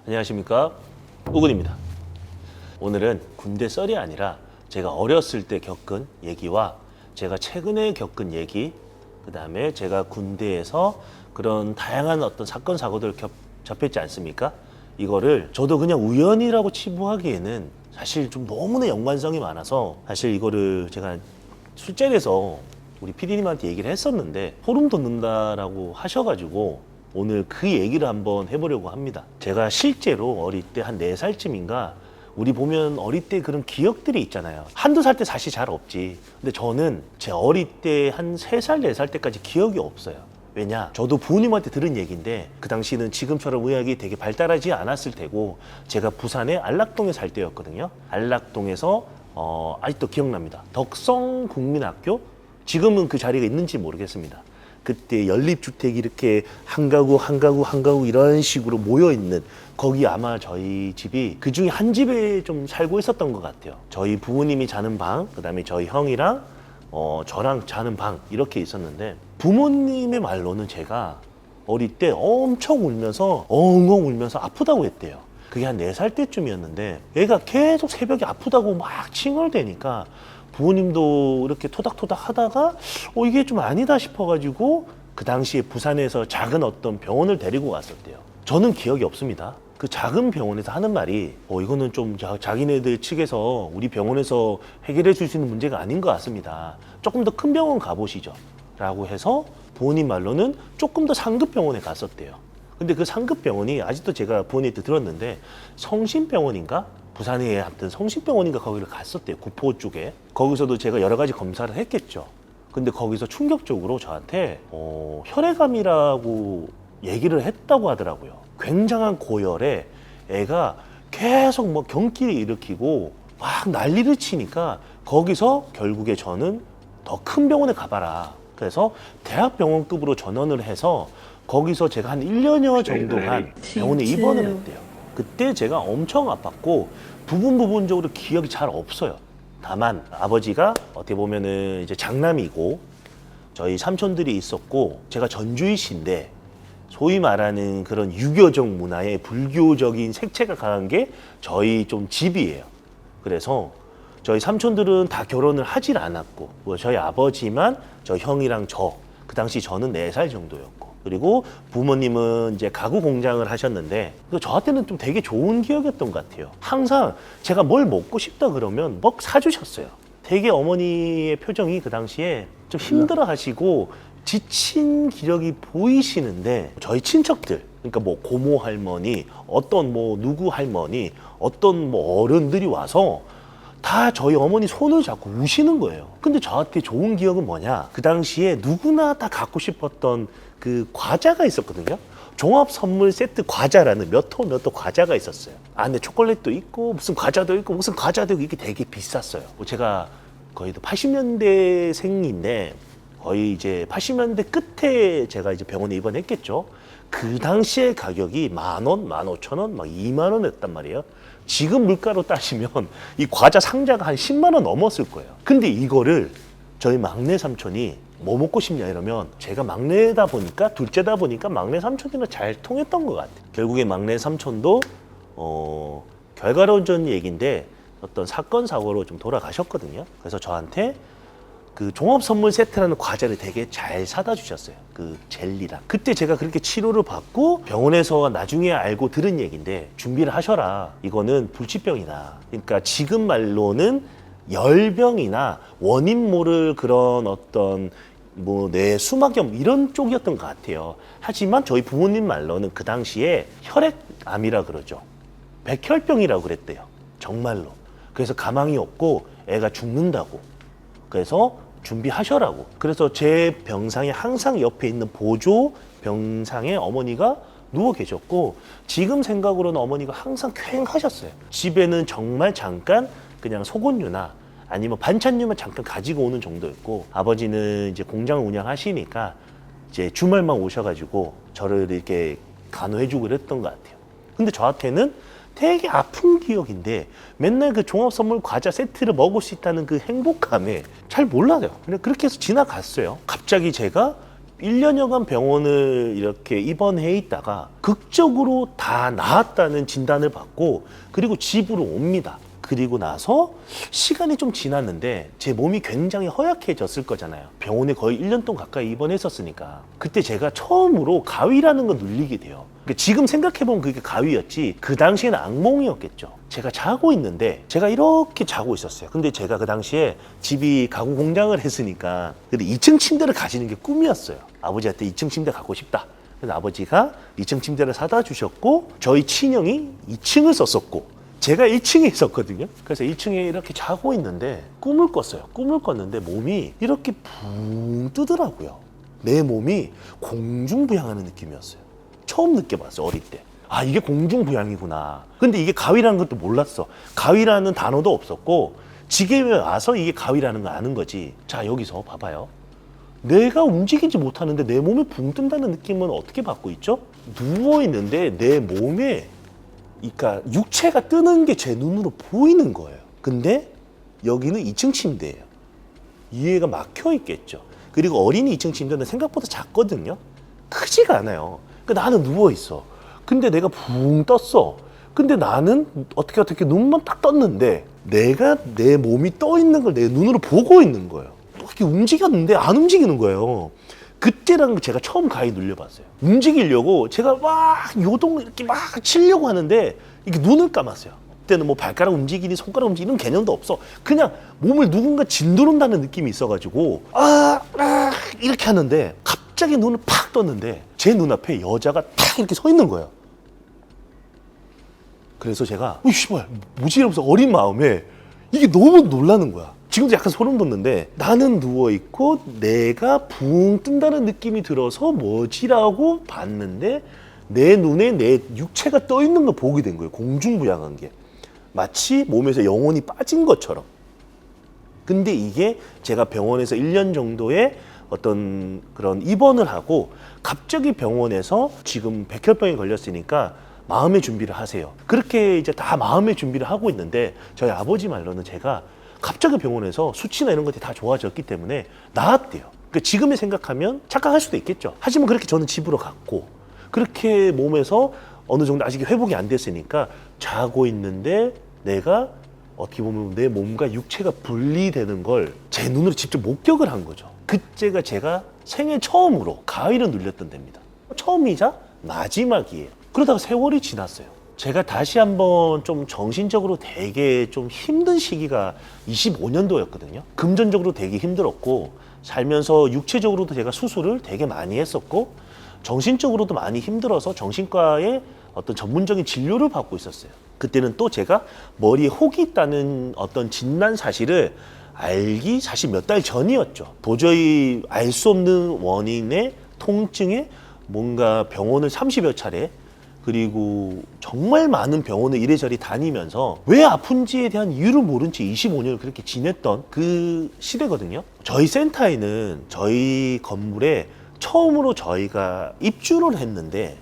안녕하십니까, 우근입니다. 오늘은 군대 썰이 아니라 제가 어렸을 때 겪은 얘기와 제가 최근에 겪은 얘기, 그 다음에 제가 군대에서 그런 다양한 어떤 사건 사고들 접했지 않습니까? 이거를 저도 그냥 우연이라고 치부하기에는 사실 좀 너무나 연관성이 많아서 사실 이거를 제가 술자리에서 우리 PD님한테 얘기를 했었는데 소름 돋는다라고 하셔가지고 오늘 그 얘기를 한번 해보려고 합니다. 제가 실제로 어릴 때 한 4살쯤인가 우리 보면 어릴 때 그런 기억들이 있잖아요. 한두 살 때 사실 잘 없지. 근데 저는 제 어릴 때 한 3살, 4살 때까지 기억이 없어요. 왜냐? 저도 부모님한테 들은 얘기인데 그 당시는 지금처럼 의학이 되게 발달하지 않았을 테고 제가 부산의 안락동에 살 때였거든요. 안락동에서 아직도 기억납니다. 덕성국민학교? 지금은 그 자리가 있는지 모르겠습니다. 그때 연립주택이 이렇게 한 가구 이런 식으로 모여있는 거기 아마 저희 집이 그 중에 한 집에 좀 살고 있었던 것 같아요. 저희 부모님이 자는 방, 그 다음에 저희 형이랑 저랑 자는 방 이렇게 있었는데 부모님의 말로는 제가 어릴 때 엄청 울면서 엉엉 울면서 아프다고 했대요. 그게 한 4살 때쯤이었는데 애가 계속 새벽에 아프다고 막 칭얼대니까 부모님도 이렇게 토닥토닥 하다가 이게 좀 아니다 싶어가지고 그 당시에 부산에서 작은 어떤 병원을 데리고 갔었대요. 저는 기억이 없습니다. 그 작은 병원에서 하는 말이 이거는 좀 자기네들 측에서 우리 병원에서 해결해 줄 수 있는 문제가 아닌 것 같습니다. 조금 더 큰 병원 가보시죠 라고 해서 부모님 말로는 조금 더 상급 병원에 갔었대요. 근데 그 상급 병원이 아직도 제가 부모님한테 들었는데 성심병원인가? 부산에 아무튼 성심병원인가 거기를 갔었대요. 구포 쪽에. 거기서도 제가 여러 가지 검사를 했겠죠. 근데 거기서 충격적으로 저한테 혈액암이라고 얘기를 했다고 하더라고요. 굉장한 고열에 애가 계속 뭐 경기를 일으키고 막 난리를 치니까 거기서 결국에 저는 더 큰 병원에 가봐라. 그래서 대학병원급으로 전원을 해서 거기서 제가 한 1년여 정도간 병원에 입원을 했대요. 그때 제가 엄청 아팠고 부분적으로 기억이 잘 없어요. 다만 아버지가 어떻게 보면은 이제 장남이고 저희 삼촌들이 있었고 제가 전주이신데 소위 말하는 그런 유교적 문화에 불교적인 색채가 강한 게 저희 좀 집이에요. 그래서 저희 삼촌들은 다 결혼을 하질 않았고 저희 아버지만 저 형이랑 그 당시 저는 4살 정도였고 그리고 부모님은 이제 가구 공장을 하셨는데 저한테는 좀 되게 좋은 기억이었던 것 같아요. 항상 제가 뭘 먹고 싶다 그러면 뭐 사주셨어요. 되게 어머니의 표정이 그 당시에 좀 힘들어 하시고 지친 기력이 보이시는데 저희 친척들 그러니까 뭐 고모 할머니 어떤 뭐 누구 할머니 어떤 뭐 어른들이 와서 다 저희 어머니 손을 잡고 우시는 거예요. 근데 저한테 좋은 기억은 뭐냐? 그 당시에 누구나 다 갖고 싶었던 그 과자가 있었거든요. 종합 선물 세트 과자라는 몇 호 과자가 있었어요. 안에 초콜릿도 있고 무슨 과자도 있고 무슨 과자도 있고 이게 되게 비쌌어요. 제가 거의 80년대생인데 거의 이제 80년대 끝에 제가 이제 병원에 입원했겠죠. 그 당시에 가격이 10,000원, 15,000원, 막 2만 원이었단 말이에요. 지금 물가로 따지면 이 과자 상자가 한 10만 원 넘었을 거예요. 근데 이거를 저희 막내 삼촌이 뭐 먹고 싶냐 이러면 제가 막내다 보니까 둘째다 보니까 막내 삼촌이랑 잘 통했던 것 같아요. 결국에 막내 삼촌도 결과론적인 얘기인데 어떤 사건 사고로 좀 돌아가셨거든요. 그래서 저한테 그 종합 선물 세트라는 과자를 되게 잘 사다 주셨어요. 그 젤리랑. 그때 제가 그렇게 치료를 받고 병원에서 나중에 알고 들은 얘기인데 준비를 하셔라. 이거는 불치병이다. 그러니까 지금 말로는 열병이나 원인 모를 그런 어떤 뭐 뇌 수막염 이런 쪽이었던 것 같아요. 하지만 저희 부모님 말로는 그 당시에 혈액암이라 그러죠. 백혈병이라고 그랬대요. 정말로. 그래서 가망이 없고 애가 죽는다고. 그래서 준비하셔라고. 그래서 제 병상에 항상 옆에 있는 보조 병상에 어머니가 누워 계셨고 지금 생각으로는 어머니가 항상 쾌행하셨어요. 집에는 정말 잠깐 그냥 속옷류나 아니면 반찬류만 잠깐 가지고 오는 정도였고 아버지는 이제 공장을 운영하시니까 이제 주말만 오셔가지고 저를 이렇게 간호해주고 그랬던 것 같아요. 근데 저한테는 되게 아픈 기억인데 맨날 그 종합선물 과자 세트를 먹을 수 있다는 그 행복감에 잘 몰라요. 그냥 그렇게 해서 지나갔어요. 갑자기 제가 1년여간 병원을 이렇게 입원해 있다가 극적으로 다 나았다는 진단을 받고 그리고 집으로 옵니다. 그리고 나서 시간이 좀 지났는데 제 몸이 굉장히 허약해졌을 거잖아요. 병원에 거의 1년 동안 가까이 입원했었으니까. 그때 제가 처음으로 가위라는 걸 눌리게 돼요. 그러니까 지금 생각해보면 그게 가위였지 그 당시에는 악몽이었겠죠. 제가 자고 있는데 제가 이렇게 자고 있었어요. 근데 제가 그 당시에 집이 가구 공장을 했으니까 근데 2층 침대를 가지는 게 꿈이었어요. 아버지한테 2층 침대 갖고 싶다. 그래서 아버지가 2층 침대를 사다 주셨고 저희 친형이 2층을 썼었고 제가 1층에 있었거든요. 그래서 1층에 이렇게 자고 있는데 꿈을 꿨어요. 꿈을 꿨는데 몸이 이렇게 붕 뜨더라고요. 내 몸이 공중부양하는 느낌이었어요. 처음 느껴봤어요, 어릴 때. 아, 이게 공중부양이구나. 근데 이게 가위라는 것도 몰랐어. 가위라는 단어도 없었고 지금에 와서 이게 가위라는 거 아는 거지. 자, 여기서 봐봐요. 내가 움직이지 못하는데 내 몸이 붕 뜬다는 느낌은 어떻게 받고 있죠? 누워있는데 내 몸에 그러니까 육체가 뜨는 게 제 눈으로 보이는 거예요. 근데 여기는 2층 침대예요. 이해가 막혀 있겠죠. 그리고 어린이 2층 침대는 생각보다 작거든요. 크지가 않아요. 그러니까 나는 누워 있어. 근데 내가 붕 떴어. 근데 나는 어떻게 눈만 딱 떴는데 내가 내 몸이 떠 있는 걸 내 눈으로 보고 있는 거예요. 이렇게 움직였는데 안 움직이는 거예요. 그때랑 제가 처음 가위 눌려봤어요. 움직이려고 제가 막 요동 이렇게 막 치려고 하는데 이렇게 눈을 감았어요. 그때는 뭐 발가락 움직이니 손가락 움직이니 이런 개념도 없어. 그냥 몸을 누군가 짓누른다는 느낌이 있어가지고 이렇게 하는데 갑자기 눈을 팍 떴는데 제 눈앞에 여자가 탁 이렇게 서 있는 거예요. 그래서 제가 씨발 뭐지 이러면서 어린 마음에 이게 너무 놀라는 거야. 지금도 약간 소름 돋는데 나는 누워있고 내가 붕 뜬다는 느낌이 들어서 뭐지라고 봤는데 내 눈에 내 육체가 떠 있는 걸 보게 된 거예요. 공중부양한 게. 마치 몸에서 영혼이 빠진 것처럼. 근데 이게 제가 병원에서 1년 정도의 어떤 그런 입원을 하고 갑자기 병원에서 지금 백혈병에 걸렸으니까 마음의 준비를 하세요. 그렇게 이제 다 마음의 준비를 하고 있는데 저희 아버지 말로는 제가 갑자기 병원에서 수치나 이런 것들이 다 좋아졌기 때문에 나았대요. 그러니까 지금에 생각하면 착각할 수도 있겠죠. 하지만 그렇게 저는 집으로 갔고 그렇게 몸에서 어느 정도 아직 회복이 안 됐으니까 자고 있는데 내가 어떻게 보면 내 몸과 육체가 분리되는 걸 제 눈으로 직접 목격을 한 거죠. 그때가 제가 생애 처음으로 가위를 눌렸던 때입니다. 처음이자 마지막이에요. 그러다가 세월이 지났어요. 제가 다시 한번 좀 정신적으로 되게 좀 힘든 시기가 25년도였거든요. 금전적으로 되게 힘들었고 살면서 육체적으로도 제가 수술을 되게 많이 했었고 정신적으로도 많이 힘들어서 정신과의 어떤 전문적인 진료를 받고 있었어요. 그때는 또 제가 머리에 혹이 있다는 어떤 진단 사실을 알기 사실 몇 달 전이었죠. 도저히 알 수 없는 원인의 통증에 뭔가 병원을 30여 차례 그리고 정말 많은 병원을 이래저래 다니면서 왜 아픈지에 대한 이유를 모른 채 25년을 그렇게 지냈던 그 시대거든요. 저희 센터에는 저희 건물에 처음으로 저희가 입주를 했는데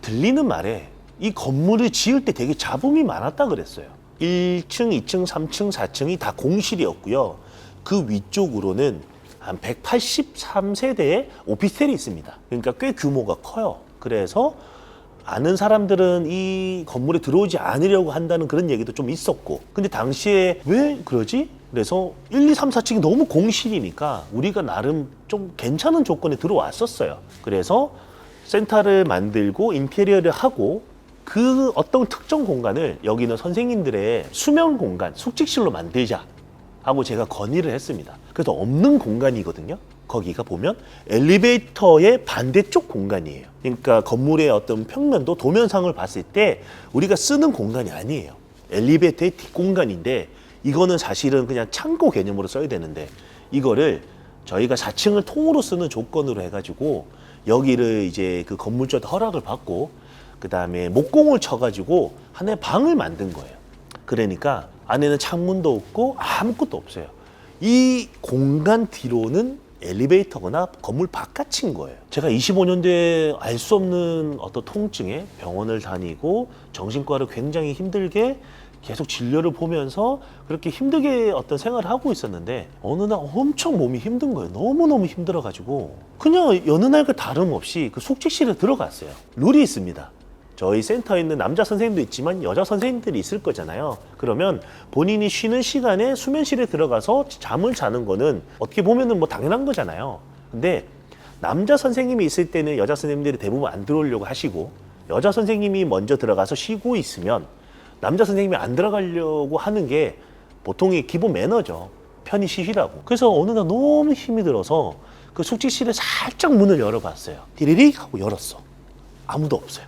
들리는 말에 이 건물을 지을 때 되게 잡음이 많았다 그랬어요. 1층, 2층, 3층, 4층이 다 공실이었고요. 그 위쪽으로는 한 183세대의 오피스텔이 있습니다. 그러니까 꽤 규모가 커요. 그래서 아는 사람들은 이 건물에 들어오지 않으려고 한다는 그런 얘기도 좀 있었고 근데 당시에 왜 그러지? 그래서 1, 2, 3, 4층이 너무 공실이니까 우리가 나름 좀 괜찮은 조건에 들어왔었어요. 그래서 센터를 만들고 인테리어를 하고 그 어떤 특정 공간을 여기는 선생님들의 수면 공간, 숙직실로 만들자 하고 제가 건의를 했습니다. 그래서 없는 공간이거든요. 거기가 보면 엘리베이터의 반대쪽 공간이에요. 그러니까 건물의 어떤 평면도 도면상을 봤을 때 우리가 쓰는 공간이 아니에요. 엘리베이터의 뒷공간인데 이거는 사실은 그냥 창고 개념으로 써야 되는데 이거를 저희가 4층을 통으로 쓰는 조건으로 해가지고 여기를 이제 그 건물주한테 허락을 받고 그 다음에 목공을 쳐가지고 하나의 방을 만든 거예요. 그러니까 안에는 창문도 없고 아무것도 없어요. 이 공간 뒤로는 엘리베이터거나 건물 바깥인 거예요. 제가 25년도에 알 수 없는 어떤 통증에 병원을 다니고 정신과를 굉장히 힘들게 계속 진료를 보면서 그렇게 힘들게 어떤 생활을 하고 있었는데 어느 날 엄청 몸이 힘든 거예요. 너무너무 힘들어가지고 그냥 여느 날과 다름없이 그 숙직실에 들어갔어요. 룰이 있습니다. 저희 센터에 있는 남자 선생님도 있지만 여자 선생님들이 있을 거잖아요. 그러면 본인이 쉬는 시간에 수면실에 들어가서 잠을 자는 거는 어떻게 보면은 뭐 당연한 거잖아요. 근데 남자 선생님이 있을 때는 여자 선생님들이 대부분 안 들어오려고 하시고 여자 선생님이 먼저 들어가서 쉬고 있으면 남자 선생님이 안 들어가려고 하는 게 보통의 기본 매너죠. 편히 쉬시라고. 그래서 어느 날 너무 힘이 들어서 그 숙직실에 살짝 문을 열어봤어요. 디리릭 하고 열었어. 아무도 없어요.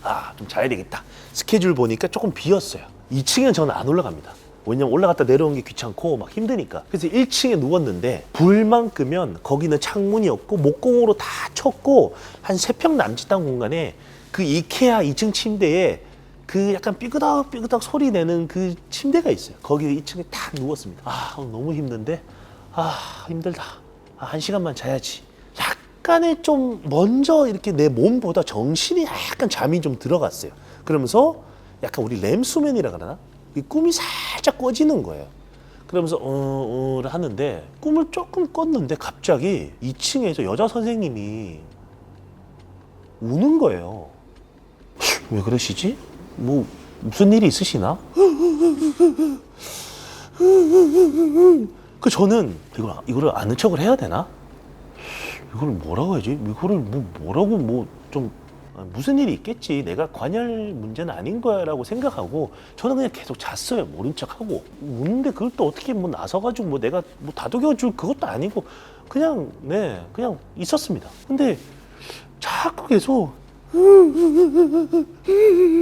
아, 좀 자야 되겠다. 스케줄 보니까 조금 비었어요. 2층엔 저는 안 올라갑니다. 왜냐면 올라갔다 내려오는 게 귀찮고 막 힘드니까. 그래서 1층에 누웠는데 불만 끄면 거기는 창문이 없고 목공으로 다 쳤고 한 3평 남짓한 공간에 그 이케아 2층 침대에 그 약간 삐그덕 소리 내는 그 침대가 있어요. 거기 2층에 딱 누웠습니다. 아, 너무 힘든데? 아, 힘들다. 아, 1시간만 자야지. 약간의 좀 먼저 이렇게 내 몸보다 정신이 약간 잠이 좀 들어갔어요. 그러면서 약간 우리 렘수면이라 그러나? 이 꿈이 살짝 꺼지는 거예요. 그러면서 하는데 꿈을 조금 꿨는데 갑자기 2층에서 여자 선생님이 우는 거예요. 왜 그러시지? 뭐 무슨 일이 있으시나? 그 저는 이거를 아는 척을 해야 되나? 이거를 뭐라고 해야지? 이거를 뭐라고 좀 무슨 일이 있겠지. 내가 관여할 문제는 아닌 거야라고 생각하고 저는 그냥 계속 잤어요. 모른 척하고 우는데 그걸 또 어떻게 뭐 나서가지고 뭐 내가 뭐 다독여줄 그것도 아니고 그냥 그냥 있었습니다. 근데 자꾸 계속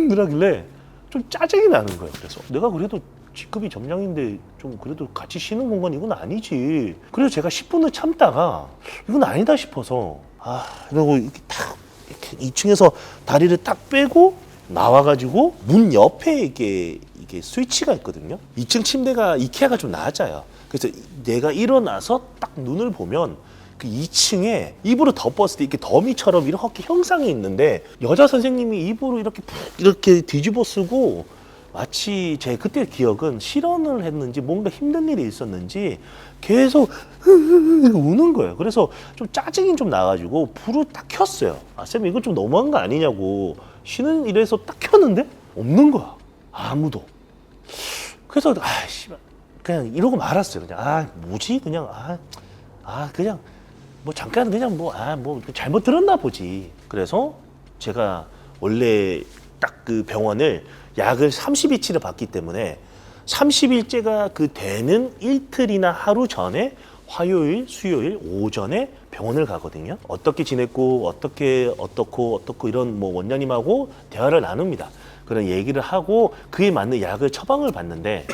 그러길래 좀 짜증이 나는 거예요. 그래서 내가 그래도 직급이 점장인데 좀 그래도 같이 쉬는 공간 이건 아니지. 그래서 제가 10분을 참다가 이건 아니다 싶어서 그러고 이렇게 딱 이렇게 2층에서 다리를 딱 빼고 나와가지고 문 옆에 이게 스위치가 있거든요. 2층 침대가 이케아가 좀 낮아요. 그래서 내가 일어나서 딱 눈을 보면 그 2층에 이불을 덮었을 때 이렇게 더미처럼 이렇게 형상이 있는데 여자 선생님이 이불을 이렇게 뒤집어 쓰고 마치 제 그때 기억은 실언을 했는지 뭔가 힘든 일이 있었는지 계속 우는 거예요. 그래서 좀 짜증이 좀 나가지고 불을 딱 켰어요. 쌤 이거 좀 너무한 거 아니냐고. 쉬는 일에서 딱 켰는데 없는 거야. 아무도. 그래서 그냥 이러고 말았어요. 그냥 뭐지? 그냥 그냥 뭐 잠깐 그냥 뭐 잘못 들었나 보지. 그래서 제가 원래 딱 그 병원을 약을 30일치를 받기 때문에 30일째가 그 되는 이틀이나 하루 전에 화요일, 수요일 오전에 병원을 가거든요. 어떻게 지냈고 어떻고 이런 뭐 원장님하고 대화를 나눕니다. 그런 얘기를 하고 그에 맞는 약을 처방을 받는데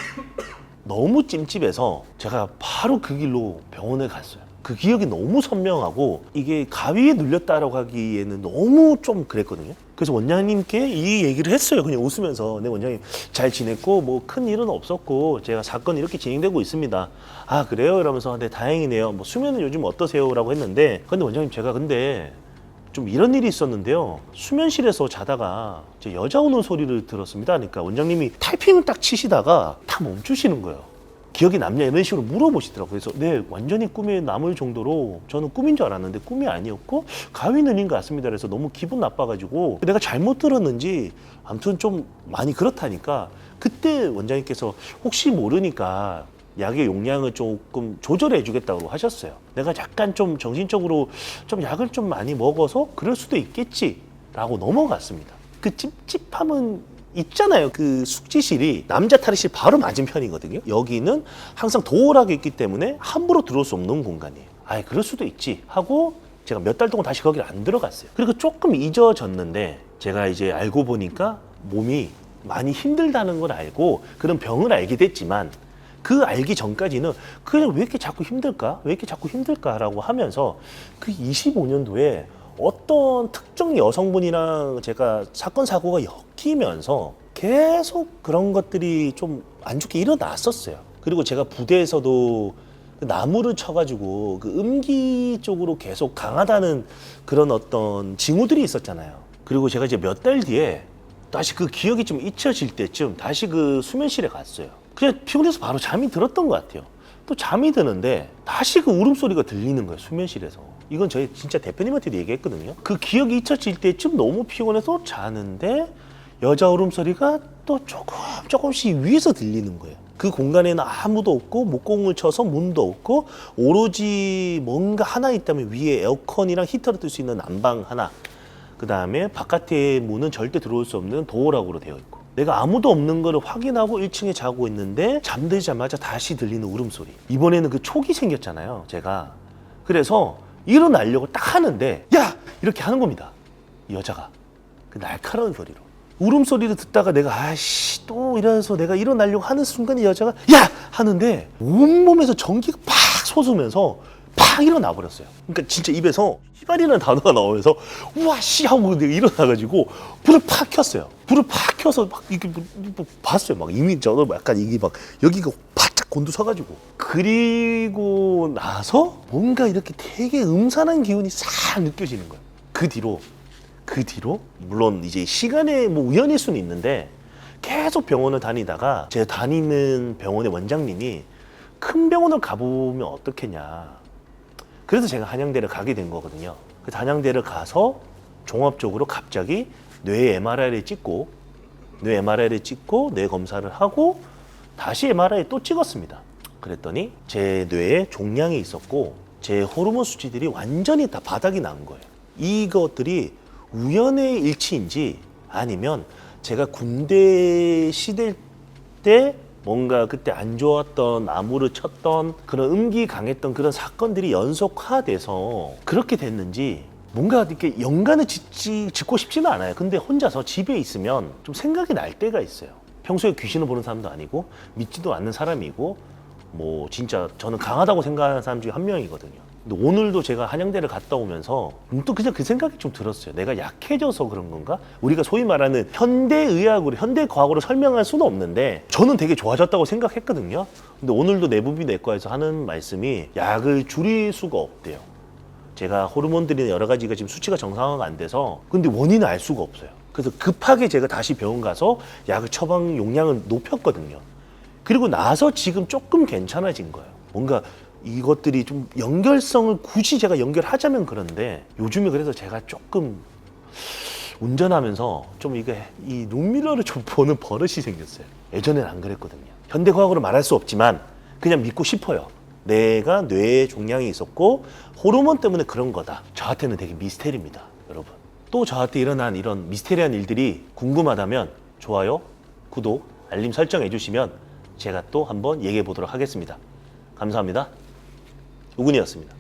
너무 찜찜해서 제가 바로 그 길로 병원에 갔어요. 그 기억이 너무 선명하고 이게 가위에 눌렸다라고 하기에는 너무 좀 그랬거든요. 그래서 원장님께 이 얘기를 했어요. 그냥 웃으면서. 네, 원장님 잘 지냈고 뭐 큰 일은 없었고 제가 사건이 이렇게 진행되고 있습니다. 아, 그래요? 이러면서 네, 다행이네요. 뭐 수면은 요즘 어떠세요? 라고 했는데 근데 원장님 제가 근데 좀 이런 일이 있었는데요. 수면실에서 자다가 제 여자 우는 소리를 들었습니다. 그러니까 원장님이 타이핑을 딱 치시다가 딱 멈추시는 거예요. 기억이 남냐 이런 식으로 물어보시더라고요. 그래서 네, 완전히 꿈에 남을 정도로 저는 꿈인 줄 알았는데 꿈이 아니었고 가위 눌린 것 같습니다. 그래서 너무 기분 나빠가지고 내가 잘못 들었는지 아무튼 좀 많이 그렇다니까 그때 원장님께서 혹시 모르니까 약의 용량을 조금 조절해 주겠다고 하셨어요. 내가 약간 좀 정신적으로 좀 약을 좀 많이 먹어서 그럴 수도 있겠지라고 넘어갔습니다. 그 찝찝함은 있잖아요. 그 숙지실이 남자 탈의실 바로 맞은편이거든요. 여기는 항상 도어락이 있기 때문에 함부로 들어올 수 없는 공간이에요. 그럴 수도 있지 하고 제가 몇 달 동안 다시 거기를 안 들어갔어요. 그리고 조금 잊어졌는데 제가 이제 알고 보니까 몸이 많이 힘들다는 걸 알고 그런 병을 알게 됐지만 그 알기 전까지는 그냥 왜 이렇게 자꾸 힘들까? 왜 이렇게 자꾸 힘들까라고 하면서 그 25년도에 어떤 특정 여성분이랑 제가 사건 사고가 엮이면서 계속 그런 것들이 좀 안 좋게 일어났었어요. 그리고 제가 부대에서도 나무를 쳐가지고 그 음기 쪽으로 계속 강하다는 그런 어떤 징후들이 있었잖아요. 그리고 제가 이제 몇 달 뒤에 다시 그 기억이 좀 잊혀질 때쯤 다시 그 수면실에 갔어요. 그냥 피곤해서 바로 잠이 들었던 것 같아요. 또 잠이 드는데 다시 그 울음소리가 들리는 거예요, 수면실에서. 이건 저희 진짜 대표님한테도 얘기했거든요. 그 기억이 잊혀질 때쯤 너무 피곤해서 자는데 여자 울음소리가 또 조금씩 위에서 들리는 거예요. 그 공간에는 아무도 없고 목공을 쳐서 문도 없고 오로지 뭔가 하나 있다면 위에 에어컨이랑 히터를 뜰 수 있는 난방 하나, 그 다음에 바깥의 문은 절대 들어올 수 없는 도어락으로 되어 있고, 내가 아무도 없는 거를 확인하고 1층에 자고 있는데 잠들자마자 다시 들리는 울음소리. 이번에는 그 촉이 생겼잖아요, 제가. 그래서 일어나려고 딱 하는데 야! 이렇게 하는 겁니다, 이 여자가. 그 날카로운 소리로. 울음소리를 듣다가 내가 아이씨 또 이래서 내가 일어나려고 하는 순간에 여자가 야! 하는데 온몸에서 전기가 팍 솟으면서 팍 일어나 버렸어요. 그러니까 진짜 입에서 휘발이라는 단어가 나오면서 우와 씨 하고 내가 일어나가지고 불을 팍 켰어요. 불을 팍 켜서 막 이게 뭐 봤어요. 막 이미 저도 약간 이게 막 여기가 바짝 곤두서가지고. 그리고 나서 뭔가 이렇게 되게 음산한 기운이 싹 느껴지는 거예요. 그 뒤로 물론 이제 시간의 뭐 우연일 수는 있는데 계속 병원을 다니다가 제가 다니는 병원의 원장님이 큰 병원을 가보면 어떻겠냐. 그래서 제가 한양대를 가게 된 거거든요. 그 한양대를 가서 종합적으로 갑자기 뇌 MRI를 찍고 뇌 검사를 하고 다시 MRI 또 찍었습니다. 그랬더니 제 뇌에 종양이 있었고 제 호르몬 수치들이 완전히 다 바닥이 난 거예요. 이것들이 우연의 일치인지 아니면 제가 군대 시대 때 뭔가 그때 안 좋았던 나무를 쳤던 그런 음기 강했던 그런 사건들이 연속화돼서 그렇게 됐는지 뭔가 이렇게 연관을 짓고 싶지는 않아요. 근데 혼자서 집에 있으면 좀 생각이 날 때가 있어요. 평소에 귀신을 보는 사람도 아니고 믿지도 않는 사람이고 뭐 진짜 저는 강하다고 생각하는 사람 중에 한 명이거든요. 근데 오늘도 제가 한양대를 갔다 오면서 또 그냥 그 생각이 좀 들었어요. 내가 약해져서 그런 건가? 우리가 소위 말하는 현대의학으로, 현대과학으로 설명할 수는 없는데 저는 되게 좋아졌다고 생각했거든요. 근데 오늘도 내부비 내과에서 하는 말씀이 약을 줄일 수가 없대요. 제가 호르몬들이나 여러 가지가 지금 수치가 정상화가 안 돼서 근데 원인을 알 수가 없어요. 그래서 급하게 제가 다시 병원 가서 약을 처방 용량을 높였거든요. 그리고 나서 지금 조금 괜찮아진 거예요. 뭔가 이것들이 좀 연결성을 굳이 제가 연결하자면 그런데 요즘에 그래서 제가 조금 운전하면서 좀 이게 이 룸미러를 좀 보는 버릇이 생겼어요. 예전에는 안 그랬거든요. 현대과학으로 말할 수 없지만 그냥 믿고 싶어요. 내가 뇌에 종양이 있었고 호르몬 때문에 그런 거다. 저한테는 되게 미스테리입니다, 여러분. 또 저한테 일어난 이런 미스테리한 일들이 궁금하다면 좋아요, 구독, 알림 설정 해주시면 제가 또 한번 얘기해 보도록 하겠습니다. 감사합니다. 우근이었습니다.